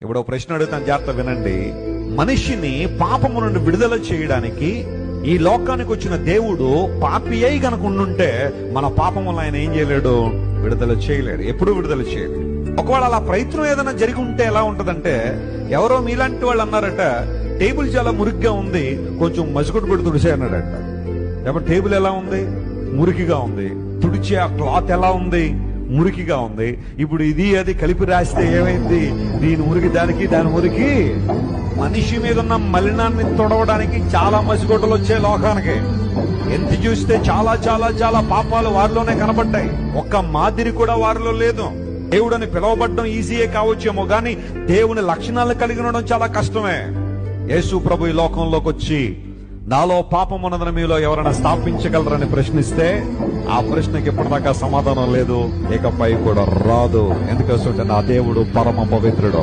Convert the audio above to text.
ఇప్పుడు ప్రశ్న అడుగుతాను, జాగ్రత్త వినండి. మనిషిని పాపము నుండి విడుదల చేయడానికి ఈ లోకానికి వచ్చిన దేవుడు పాపి అయి గనక ఉండుంటే మన పాపములను ఆయన ఏం చేయలేడు, విడుదల చేయలేడు, ఎప్పుడు విడుదల చేయలేడు. ఒకవేళ అలా ప్రయత్నం ఏదైనా జరిగి ఉంటే ఎలా ఉంటదంటే, ఎవరో మీలాంటి వాళ్ళు అన్నారట, టేబుల్ చాలా మురికిగా ఉంది, కొంచెం మసిగుడ్డు పెట్టి తుడిసే అన్నాడట. ఎప్పుడు టేబుల్ ఎలా ఉంది, మురికిగా ఉంది, తుడిచే ఆ క్లాత్ ఎలా ఉంది, మురికిగా ఉంది. ఇప్పుడు ఇది అది కలిపి రాస్తే ఏమైంది, దీని మురికి దానికి, దాని మురికి. మనిషి మీద ఉన్న మలినాన్ని తొడవడానికి చాలా మసిగొడ్డలు వచ్చాయి లోకానికి. ఎంత చూస్తే చాలా చాలా చాలా పాపాలు వారిలోనే కనబడ్డాయి, ఒక్క మాదిరి కూడా వారిలో లేదు. దేవుడని పిలువబడడం ఈజీయే కావచ్చేమో గాని దేవుని లక్షణాలు కలిగి ఉండడం చాలా కష్టమే. యేసు ప్రభు ఈ లోకంలోకి వచ్చి నాలో పాపం ఉన్నదని మీలో ఎవరైనా స్థాపించగలరని ప్రశ్నిస్తే ఆ ప్రశ్నకి ఇప్పటిదాకా సమాధానం లేదు, ఇకపై కూడా రాదు. ఎందుకంటే నా దేవుడు పరమ పవిత్రుడు.